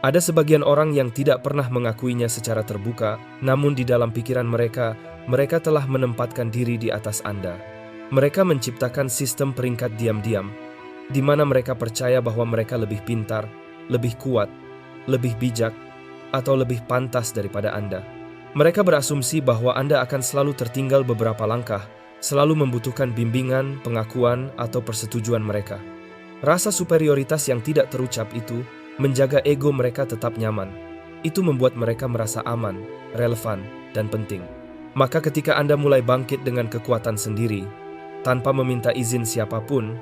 Ada sebagian orang yang tidak pernah mengakuinya secara terbuka, namun di dalam pikiran mereka, mereka telah menempatkan diri di atas Anda. Mereka menciptakan sistem peringkat diam-diam, di mana mereka percaya bahwa mereka lebih pintar, lebih kuat, lebih bijak, atau lebih pantas daripada Anda. Mereka berasumsi bahwa Anda akan selalu tertinggal beberapa langkah, selalu membutuhkan bimbingan, pengakuan, atau persetujuan mereka. Rasa superioritas yang tidak terucap itu menjaga ego mereka tetap nyaman. Itu membuat mereka merasa aman, relevan, dan penting. Maka ketika Anda mulai bangkit dengan kekuatan sendiri, tanpa meminta izin siapapun,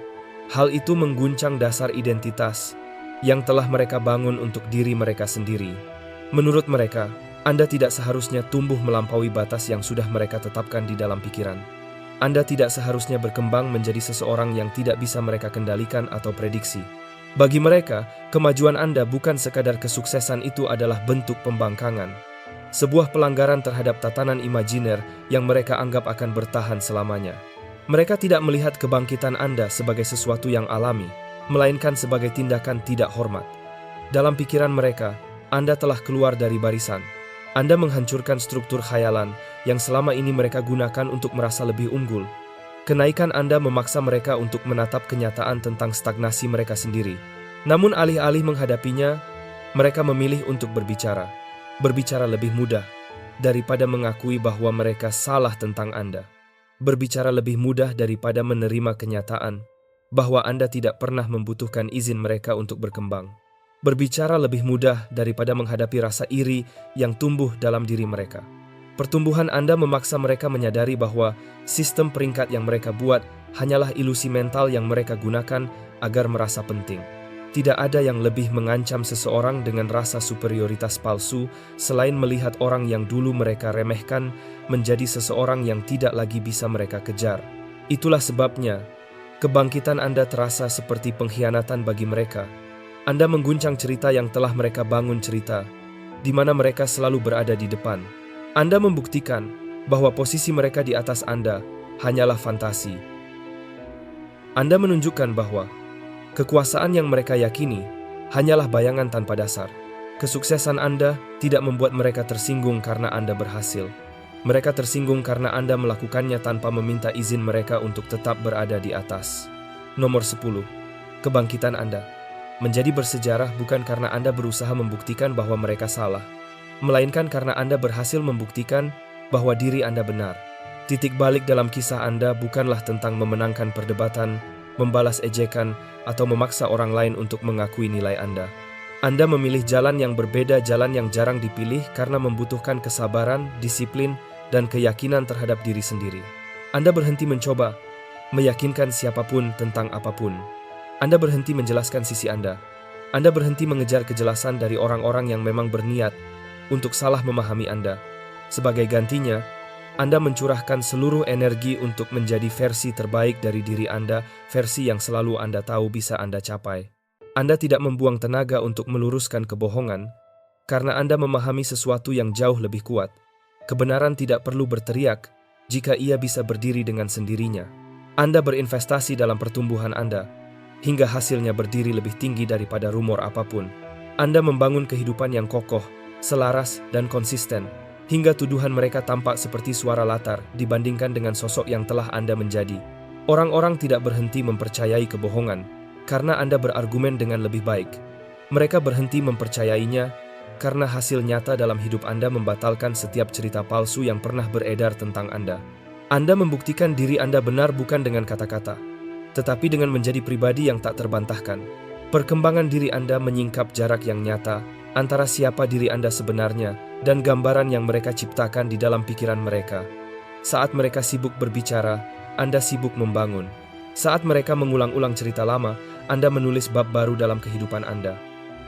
hal itu mengguncang dasar identitas yang telah mereka bangun untuk diri mereka sendiri. Menurut mereka, Anda tidak seharusnya tumbuh melampaui batas yang sudah mereka tetapkan di dalam pikiran. Anda tidak seharusnya berkembang menjadi seseorang yang tidak bisa mereka kendalikan atau prediksi. Bagi mereka, kemajuan Anda bukan sekadar kesuksesan, itu adalah bentuk pembangkangan. Sebuah pelanggaran terhadap tatanan imajiner yang mereka anggap akan bertahan selamanya. Mereka tidak melihat kebangkitan Anda sebagai sesuatu yang alami, melainkan sebagai tindakan tidak hormat. Dalam pikiran mereka, Anda telah keluar dari barisan. Anda menghancurkan struktur khayalan yang selama ini mereka gunakan untuk merasa lebih unggul. Kenaikan Anda memaksa mereka untuk menatap kenyataan tentang stagnasi mereka sendiri. Namun alih-alih menghadapinya, mereka memilih untuk berbicara. Berbicara lebih mudah daripada mengakui bahwa mereka salah tentang Anda. Berbicara lebih mudah daripada menerima kenyataan bahwa Anda tidak pernah membutuhkan izin mereka untuk berkembang. Berbicara lebih mudah daripada menghadapi rasa iri yang tumbuh dalam diri mereka. Pertumbuhan Anda memaksa mereka menyadari bahwa sistem peringkat yang mereka buat hanyalah ilusi mental yang mereka gunakan agar merasa penting. Tidak ada yang lebih mengancam seseorang dengan rasa superioritas palsu selain melihat orang yang dulu mereka remehkan menjadi seseorang yang tidak lagi bisa mereka kejar. Itulah sebabnya kebangkitan Anda terasa seperti pengkhianatan bagi mereka. Anda mengguncang cerita yang telah mereka bangun, cerita di mana mereka selalu berada di depan. Anda membuktikan bahwa posisi mereka di atas Anda hanyalah fantasi. Anda menunjukkan bahwa kekuasaan yang mereka yakini hanyalah bayangan tanpa dasar. Kesuksesan Anda tidak membuat mereka tersinggung karena Anda berhasil. Mereka tersinggung karena Anda melakukannya tanpa meminta izin mereka untuk tetap berada di atas. Nomor 10. Kebangkitan Anda menjadi bersejarah bukan karena Anda berusaha membuktikan bahwa mereka salah, melainkan karena Anda berhasil membuktikan bahwa diri Anda benar. Titik balik dalam kisah Anda bukanlah tentang memenangkan perdebatan, membalas ejekan, atau memaksa orang lain untuk mengakui nilai Anda. Anda memilih jalan yang berbeda, jalan yang jarang dipilih karena membutuhkan kesabaran, disiplin, dan keyakinan terhadap diri sendiri. Anda berhenti mencoba meyakinkan siapapun tentang apapun. Anda berhenti menjelaskan sisi Anda. Anda berhenti mengejar kejelasan dari orang-orang yang memang berniat untuk salah memahami Anda. Sebagai gantinya, Anda mencurahkan seluruh energi untuk menjadi versi terbaik dari diri Anda, versi yang selalu Anda tahu bisa Anda capai. Anda tidak membuang tenaga untuk meluruskan kebohongan, karena Anda memahami sesuatu yang jauh lebih kuat. Kebenaran tidak perlu berteriak jika ia bisa berdiri dengan sendirinya. Anda berinvestasi dalam pertumbuhan Anda, hingga hasilnya berdiri lebih tinggi daripada rumor apapun. Anda membangun kehidupan yang kokoh, selaras, dan konsisten, hingga tuduhan mereka tampak seperti suara latar dibandingkan dengan sosok yang telah Anda menjadi. Orang-orang tidak berhenti mempercayai kebohongan karena Anda berargumen dengan lebih baik. Mereka berhenti mempercayainya karena hasil nyata dalam hidup Anda membatalkan setiap cerita palsu yang pernah beredar tentang Anda. Anda membuktikan diri Anda benar bukan dengan kata-kata, tetapi dengan menjadi pribadi yang tak terbantahkan. Perkembangan diri Anda menyingkap jarak yang nyata antara siapa diri Anda sebenarnya dan gambaran yang mereka ciptakan di dalam pikiran mereka. Saat mereka sibuk berbicara, Anda sibuk membangun. Saat mereka mengulang-ulang cerita lama, Anda menulis bab baru dalam kehidupan Anda.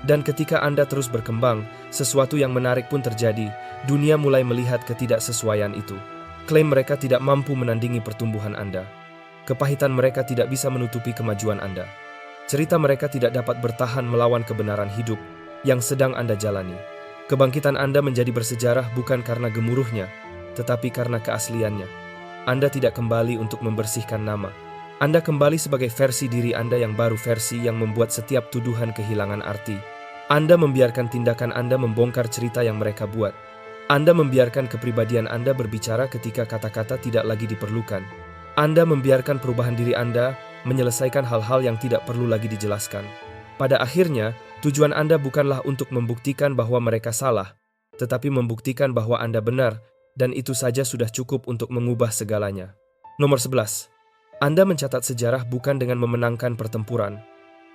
Dan ketika Anda terus berkembang, sesuatu yang menarik pun terjadi. Dunia mulai melihat ketidaksesuaian itu. Klaim mereka tidak mampu menandingi pertumbuhan Anda. Kepahitan mereka tidak bisa menutupi kemajuan Anda. Cerita mereka tidak dapat bertahan melawan kebenaran hidup yang sedang Anda jalani. Kebangkitan Anda menjadi bersejarah bukan karena gemuruhnya, tetapi karena keasliannya. Anda tidak kembali untuk membersihkan nama. Anda kembali sebagai versi diri Anda yang baru, versi yang membuat setiap tuduhan kehilangan arti. Anda membiarkan tindakan Anda membongkar cerita yang mereka buat. Anda membiarkan kepribadian Anda berbicara ketika kata-kata tidak lagi diperlukan. Anda membiarkan perubahan diri Anda menyelesaikan hal-hal yang tidak perlu lagi dijelaskan. Pada akhirnya, tujuan Anda bukanlah untuk membuktikan bahwa mereka salah, tetapi membuktikan bahwa Anda benar, dan itu saja sudah cukup untuk mengubah segalanya. Nomor 11. Anda mencatat sejarah bukan dengan memenangkan pertempuran,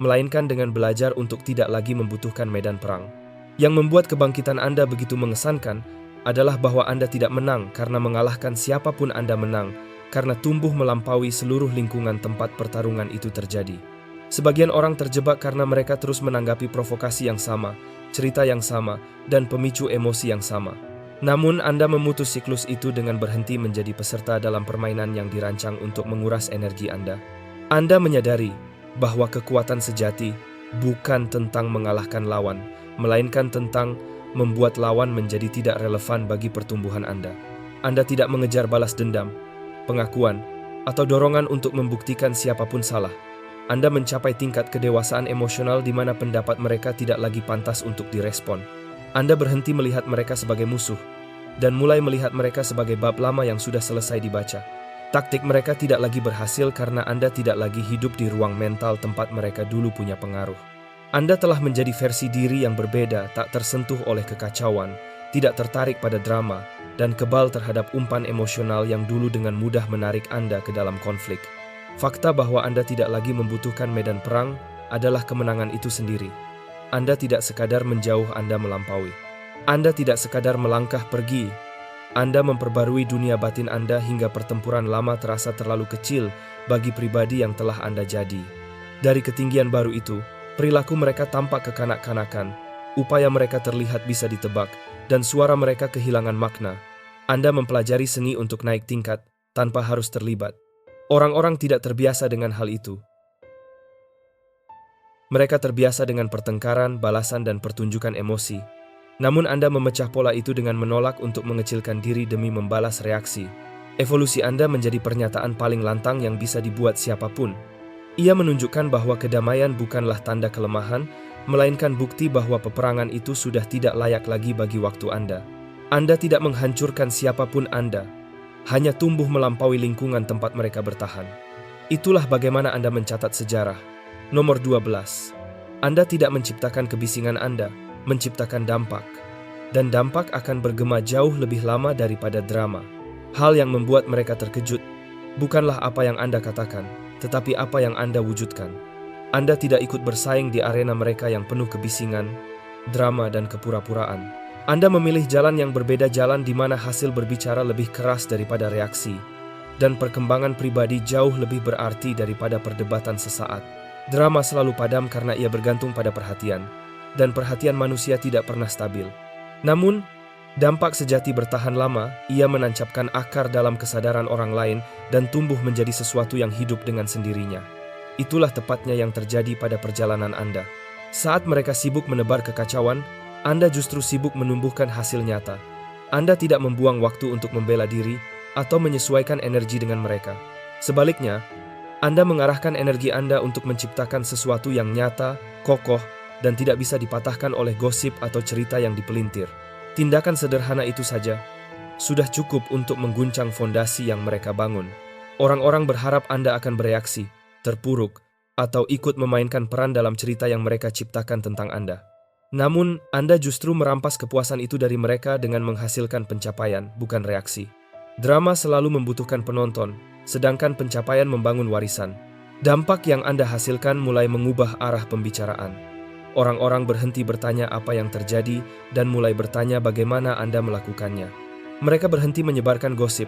melainkan dengan belajar untuk tidak lagi membutuhkan medan perang. Yang membuat kebangkitan Anda begitu mengesankan adalah bahwa Anda tidak menang karena mengalahkan siapapun. Anda menang karena tumbuh melampaui seluruh lingkungan tempat pertarungan itu terjadi. Sebagian orang terjebak karena mereka terus menanggapi provokasi yang sama, cerita yang sama, dan pemicu emosi yang sama. Namun Anda memutus siklus itu dengan berhenti menjadi peserta dalam permainan yang dirancang untuk menguras energi Anda. Anda menyadari bahwa kekuatan sejati bukan tentang mengalahkan lawan, melainkan tentang membuat lawan menjadi tidak relevan bagi pertumbuhan Anda. Anda tidak mengejar balas dendam, pengakuan, atau dorongan untuk membuktikan siapapun salah. Anda mencapai tingkat kedewasaan emosional di mana pendapat mereka tidak lagi pantas untuk direspon. Anda berhenti melihat mereka sebagai musuh dan mulai melihat mereka sebagai bab lama yang sudah selesai dibaca. Taktik mereka tidak lagi berhasil karena Anda tidak lagi hidup di ruang mental tempat mereka dulu punya pengaruh. Anda telah menjadi versi diri yang berbeda, tak tersentuh oleh kekacauan, tidak tertarik pada drama, dan kebal terhadap umpan emosional yang dulu dengan mudah menarik Anda ke dalam konflik. Fakta bahwa Anda tidak lagi membutuhkan medan perang adalah kemenangan itu sendiri. Anda tidak sekadar menjauh, Anda melampaui. Anda tidak sekadar melangkah pergi. Anda memperbarui dunia batin Anda hingga pertempuran lama terasa terlalu kecil bagi pribadi yang telah Anda jadi. Dari ketinggian baru itu, perilaku mereka tampak kekanak-kanakan, upaya mereka terlihat bisa ditebak, dan suara mereka kehilangan makna. Anda mempelajari seni untuk naik tingkat tanpa harus terlibat. Orang-orang tidak terbiasa dengan hal itu. Mereka terbiasa dengan pertengkaran, balasan, dan pertunjukan emosi. Namun Anda memecah pola itu dengan menolak untuk mengecilkan diri demi membalas reaksi. Evolusi Anda menjadi pernyataan paling lantang yang bisa dibuat siapapun. Ia menunjukkan bahwa kedamaian bukanlah tanda kelemahan, melainkan bukti bahwa peperangan itu sudah tidak layak lagi bagi waktu Anda. Anda tidak menghancurkan siapapun Anda, hanya tumbuh melampaui lingkungan tempat mereka bertahan. Itulah bagaimana Anda mencatat sejarah. Nomor 12. Anda tidak menciptakan kebisingan Anda, menciptakan dampak. Dan dampak akan bergema jauh lebih lama daripada drama. Hal yang membuat mereka terkejut bukanlah apa yang Anda katakan, tetapi apa yang Anda wujudkan. Anda tidak ikut bersaing di arena mereka yang penuh kebisingan, drama, dan kepura-puraan. Anda memilih jalan yang berbeda, jalan di mana hasil berbicara lebih keras daripada reaksi, dan perkembangan pribadi jauh lebih berarti daripada perdebatan sesaat. Drama selalu padam karena ia bergantung pada perhatian, dan perhatian manusia tidak pernah stabil. Namun, dampak sejati bertahan lama. Ia menancapkan akar dalam kesadaran orang lain dan tumbuh menjadi sesuatu yang hidup dengan sendirinya. Itulah tepatnya yang terjadi pada perjalanan Anda. Saat mereka sibuk menebar kekacauan, Anda justru sibuk menumbuhkan hasil nyata. Anda tidak membuang waktu untuk membela diri atau menyesuaikan energi dengan mereka. Sebaliknya, Anda mengarahkan energi Anda untuk menciptakan sesuatu yang nyata, kokoh, dan tidak bisa dipatahkan oleh gosip atau cerita yang dipelintir. Tindakan sederhana itu saja sudah cukup untuk mengguncang fondasi yang mereka bangun. Orang-orang berharap Anda akan bereaksi, terpuruk, atau ikut memainkan peran dalam cerita yang mereka ciptakan tentang Anda. Namun, Anda justru merampas kepuasan itu dari mereka dengan menghasilkan pencapaian, bukan reaksi. Drama selalu membutuhkan penonton, sedangkan pencapaian membangun warisan. Dampak yang Anda hasilkan mulai mengubah arah pembicaraan. Orang-orang berhenti bertanya apa yang terjadi dan mulai bertanya bagaimana Anda melakukannya. Mereka berhenti menyebarkan gosip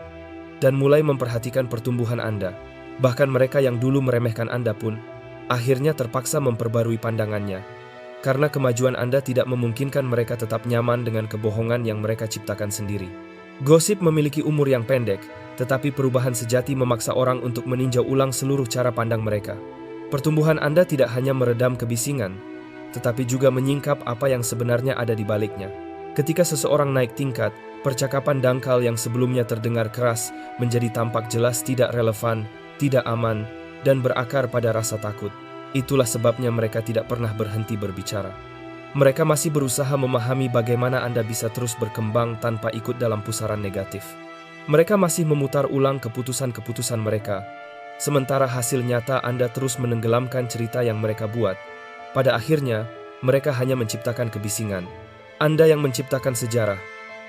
dan mulai memperhatikan pertumbuhan Anda. Bahkan mereka yang dulu meremehkan Anda pun akhirnya terpaksa memperbarui pandangannya. Karena kemajuan Anda tidak memungkinkan mereka tetap nyaman dengan kebohongan yang mereka ciptakan sendiri. Gosip memiliki umur yang pendek, tetapi perubahan sejati memaksa orang untuk meninjau ulang seluruh cara pandang mereka. Pertumbuhan Anda tidak hanya meredam kebisingan, tetapi juga menyingkap apa yang sebenarnya ada di baliknya. Ketika seseorang naik tingkat, percakapan dangkal yang sebelumnya terdengar keras menjadi tampak jelas tidak relevan, tidak aman, dan berakar pada rasa takut. Itulah sebabnya mereka tidak pernah berhenti berbicara. Mereka masih berusaha memahami bagaimana Anda bisa terus berkembang tanpa ikut dalam pusaran negatif. Mereka masih memutar ulang keputusan-keputusan mereka, sementara hasil nyata Anda terus menenggelamkan cerita yang mereka buat. Pada akhirnya, mereka hanya menciptakan kebisingan. Anda yang menciptakan sejarah.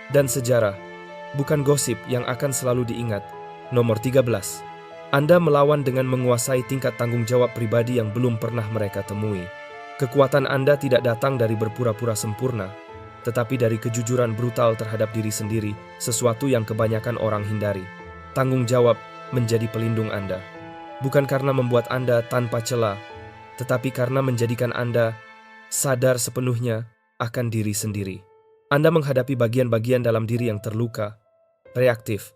Dan sejarah, bukan gosip yang akan selalu diingat. Nomor 13. Anda melawan dengan menguasai tingkat tanggung jawab pribadi yang belum pernah mereka temui. Kekuatan Anda tidak datang dari berpura-pura sempurna, tetapi dari kejujuran brutal terhadap diri sendiri, sesuatu yang kebanyakan orang hindari. Tanggung jawab menjadi pelindung Anda. Bukan karena membuat Anda tanpa celah, tetapi karena menjadikan Anda sadar sepenuhnya akan diri sendiri. Anda menghadapi bagian-bagian dalam diri yang terluka, reaktif,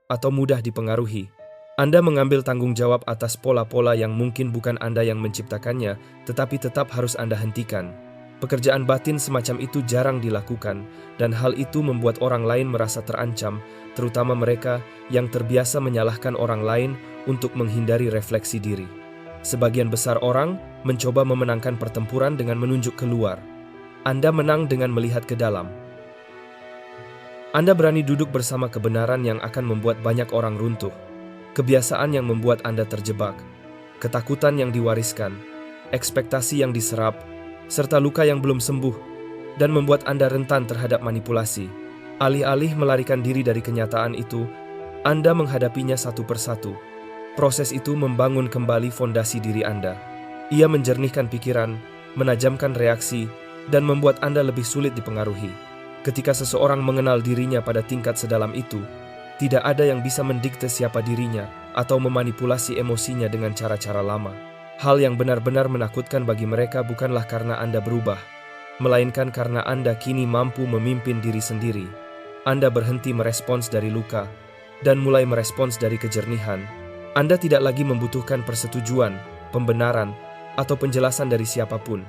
atau mudah dipengaruhi. Anda mengambil tanggung jawab atas pola-pola yang mungkin bukan Anda yang menciptakannya, tetapi tetap harus Anda hentikan. Pekerjaan batin semacam itu jarang dilakukan, dan hal itu membuat orang lain merasa terancam, terutama mereka yang terbiasa menyalahkan orang lain untuk menghindari refleksi diri. Sebagian besar orang mencoba memenangkan pertempuran dengan menunjuk keluar. Anda menang dengan melihat ke dalam. Anda berani duduk bersama kebenaran yang akan membuat banyak orang runtuh. Kebiasaan yang membuat Anda terjebak, ketakutan yang diwariskan, ekspektasi yang diserap, serta luka yang belum sembuh, dan membuat Anda rentan terhadap manipulasi. Alih-alih melarikan diri dari kenyataan itu, Anda menghadapinya satu persatu. Proses itu membangun kembali fondasi diri Anda. Ia menjernihkan pikiran, menajamkan reaksi, dan membuat Anda lebih sulit dipengaruhi. Ketika seseorang mengenal dirinya pada tingkat sedalam itu, tidak ada yang bisa mendikte siapa dirinya atau memanipulasi emosinya dengan cara-cara lama. Hal yang benar-benar menakutkan bagi mereka bukanlah karena Anda berubah, melainkan karena Anda kini mampu memimpin diri sendiri. Anda berhenti merespons dari luka dan mulai merespons dari kejernihan. Anda tidak lagi membutuhkan persetujuan, pembenaran, atau penjelasan dari siapapun.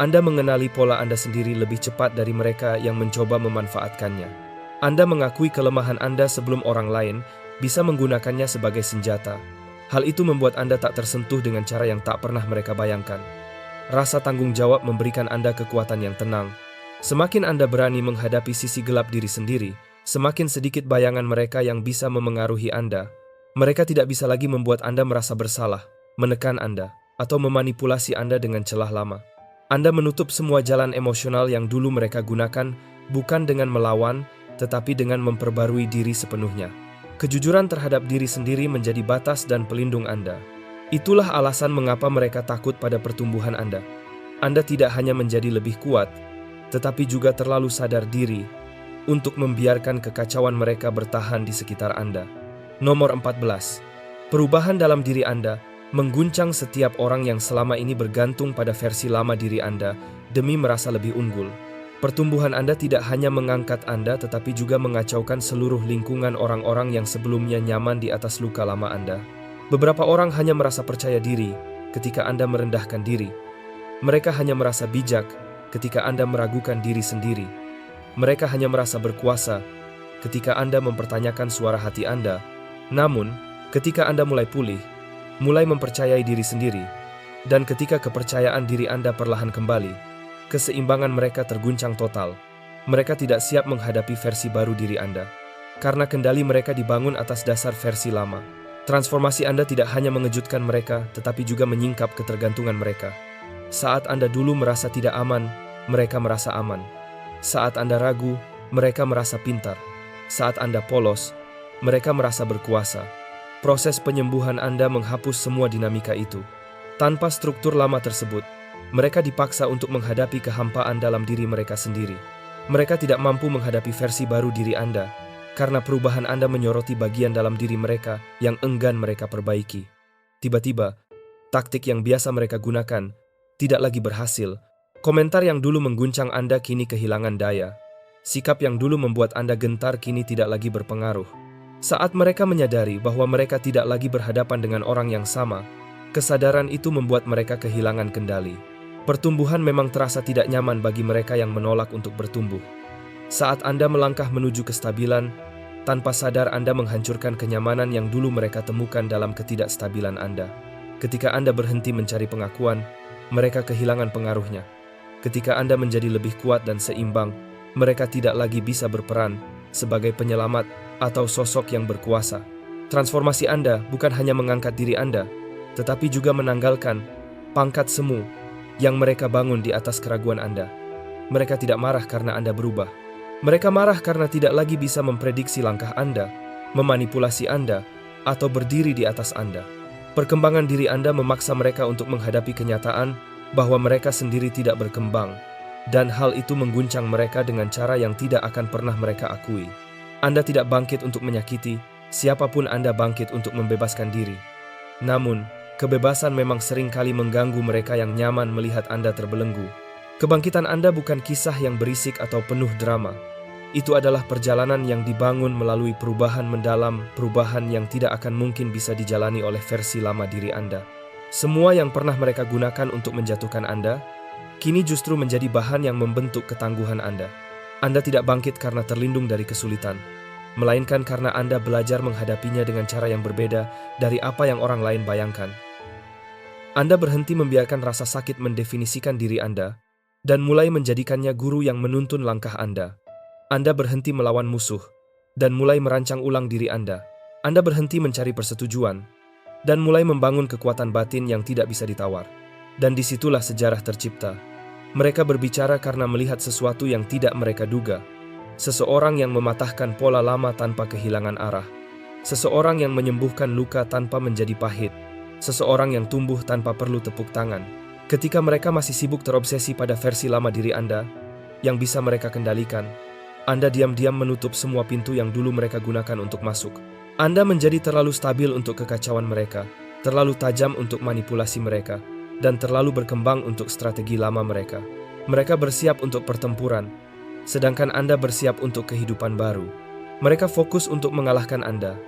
Anda mengenali pola Anda sendiri lebih cepat dari mereka yang mencoba memanfaatkannya. Anda mengakui kelemahan Anda sebelum orang lain bisa menggunakannya sebagai senjata. Hal itu membuat Anda tak tersentuh dengan cara yang tak pernah mereka bayangkan. Rasa tanggung jawab memberikan Anda kekuatan yang tenang. Semakin Anda berani menghadapi sisi gelap diri sendiri, semakin sedikit bayangan mereka yang bisa memengaruhi Anda. Mereka tidak bisa lagi membuat Anda merasa bersalah, menekan Anda, atau memanipulasi Anda dengan celah lama. Anda menutup semua jalan emosional yang dulu mereka gunakan, bukan dengan melawan, tetapi dengan memperbarui diri sepenuhnya. Kejujuran terhadap diri sendiri menjadi batas dan pelindung Anda. Itulah alasan mengapa mereka takut pada pertumbuhan Anda. Anda tidak hanya menjadi lebih kuat, tetapi juga terlalu sadar diri untuk membiarkan kekacauan mereka bertahan di sekitar Anda. Nomor 14. Perubahan dalam diri Anda mengguncang setiap orang yang selama ini bergantung pada versi lama diri Anda demi merasa lebih unggul. Pertumbuhan Anda tidak hanya mengangkat Anda tetapi juga mengacaukan seluruh lingkungan orang-orang yang sebelumnya nyaman di atas luka lama Anda. Beberapa orang hanya merasa percaya diri ketika Anda merendahkan diri. Mereka hanya merasa bijak ketika Anda meragukan diri sendiri. Mereka hanya merasa berkuasa ketika Anda mempertanyakan suara hati Anda. Namun, ketika Anda mulai pulih, mulai mempercayai diri sendiri, dan ketika kepercayaan diri Anda perlahan kembali, keseimbangan mereka terguncang total. Mereka tidak siap menghadapi versi baru diri Anda, karena kendali mereka dibangun atas dasar versi lama. Transformasi Anda tidak hanya mengejutkan mereka, tetapi juga menyingkap ketergantungan mereka. Saat Anda dulu merasa tidak aman, mereka merasa aman. Saat Anda ragu, mereka merasa pintar. Saat Anda polos, mereka merasa berkuasa. Proses penyembuhan Anda menghapus semua dinamika itu. Tanpa struktur lama tersebut, mereka dipaksa untuk menghadapi kehampaan dalam diri mereka sendiri. Mereka tidak mampu menghadapi versi baru diri Anda, karena perubahan Anda menyoroti bagian dalam diri mereka yang enggan mereka perbaiki. Tiba-tiba, taktik yang biasa mereka gunakan tidak lagi berhasil. Komentar yang dulu mengguncang Anda kini kehilangan daya. Sikap yang dulu membuat Anda gentar kini tidak lagi berpengaruh. Saat mereka menyadari bahwa mereka tidak lagi berhadapan dengan orang yang sama, kesadaran itu membuat mereka kehilangan kendali. Pertumbuhan memang terasa tidak nyaman bagi mereka yang menolak untuk bertumbuh. Saat Anda melangkah menuju kestabilan, tanpa sadar Anda menghancurkan kenyamanan yang dulu mereka temukan dalam ketidakstabilan Anda. Ketika Anda berhenti mencari pengakuan, mereka kehilangan pengaruhnya. Ketika Anda menjadi lebih kuat dan seimbang, mereka tidak lagi bisa berperan sebagai penyelamat atau sosok yang berkuasa. Transformasi Anda bukan hanya mengangkat diri Anda, tetapi juga menanggalkan pangkat semu yang mereka bangun di atas keraguan Anda. Mereka tidak marah karena Anda berubah. Mereka marah karena tidak lagi bisa memprediksi langkah Anda, memanipulasi Anda, atau berdiri di atas Anda. Perkembangan diri Anda memaksa mereka untuk menghadapi kenyataan bahwa mereka sendiri tidak berkembang, dan hal itu mengguncang mereka dengan cara yang tidak akan pernah mereka akui. Anda tidak bangkit untuk menyakiti, siapapun Anda bangkit untuk membebaskan diri. Namun, kebebasan memang sering kali mengganggu mereka yang nyaman melihat Anda terbelenggu. Kebangkitan Anda bukan kisah yang berisik atau penuh drama. Itu adalah perjalanan yang dibangun melalui perubahan mendalam, perubahan yang tidak akan mungkin bisa dijalani oleh versi lama diri Anda. Semua yang pernah mereka gunakan untuk menjatuhkan Anda, kini justru menjadi bahan yang membentuk ketangguhan Anda. Anda tidak bangkit karena terlindung dari kesulitan, melainkan karena Anda belajar menghadapinya dengan cara yang berbeda dari apa yang orang lain bayangkan. Anda berhenti membiarkan rasa sakit mendefinisikan diri Anda, dan mulai menjadikannya guru yang menuntun langkah Anda. Anda berhenti melawan musuh, dan mulai merancang ulang diri Anda. Anda berhenti mencari persetujuan, dan mulai membangun kekuatan batin yang tidak bisa ditawar. Dan disitulah sejarah tercipta. Mereka berbicara karena melihat sesuatu yang tidak mereka duga. Seseorang yang mematahkan pola lama tanpa kehilangan arah. Seseorang yang menyembuhkan luka tanpa menjadi pahit. Seseorang yang tumbuh tanpa perlu tepuk tangan. Ketika mereka masih sibuk terobsesi pada versi lama diri Anda, yang bisa mereka kendalikan, Anda diam-diam menutup semua pintu yang dulu mereka gunakan untuk masuk. Anda menjadi terlalu stabil untuk kekacauan mereka, terlalu tajam untuk manipulasi mereka, dan terlalu berkembang untuk strategi lama mereka. Mereka bersiap untuk pertempuran, sedangkan Anda bersiap untuk kehidupan baru. Mereka fokus untuk mengalahkan Anda,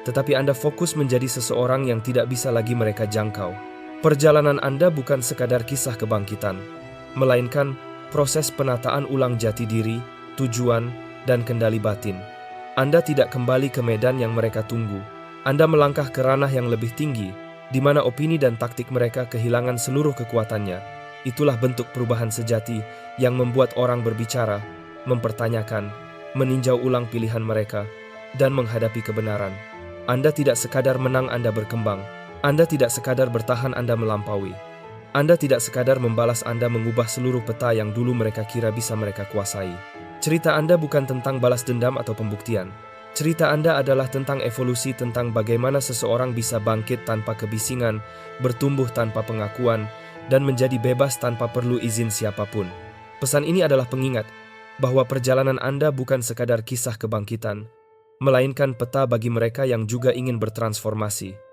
tetapi Anda fokus menjadi seseorang yang tidak bisa lagi mereka jangkau. Perjalanan Anda bukan sekadar kisah kebangkitan. melainkan proses penataan ulang jati diri, tujuan, dan kendali batin. Anda tidak kembali ke medan yang mereka tunggu. Anda melangkah ke ranah yang lebih tinggi, di mana opini dan taktik mereka kehilangan seluruh kekuatannya. Itulah bentuk perubahan sejati yang membuat orang berbicara, mempertanyakan, meninjau ulang pilihan mereka, dan menghadapi kebenaran. Anda tidak sekadar menang, Anda berkembang. Anda tidak sekadar bertahan, Anda melampaui. Anda tidak sekadar membalas, Anda mengubah seluruh peta yang dulu mereka kira bisa mereka kuasai. Cerita Anda bukan tentang balas dendam atau pembuktian. Cerita Anda adalah tentang evolusi, tentang bagaimana seseorang bisa bangkit tanpa kebisingan, bertumbuh tanpa pengakuan, dan menjadi bebas tanpa perlu izin siapapun. Pesan ini adalah pengingat bahwa perjalanan Anda bukan sekadar kisah kebangkitan, melainkan peta bagi mereka yang juga ingin bertransformasi.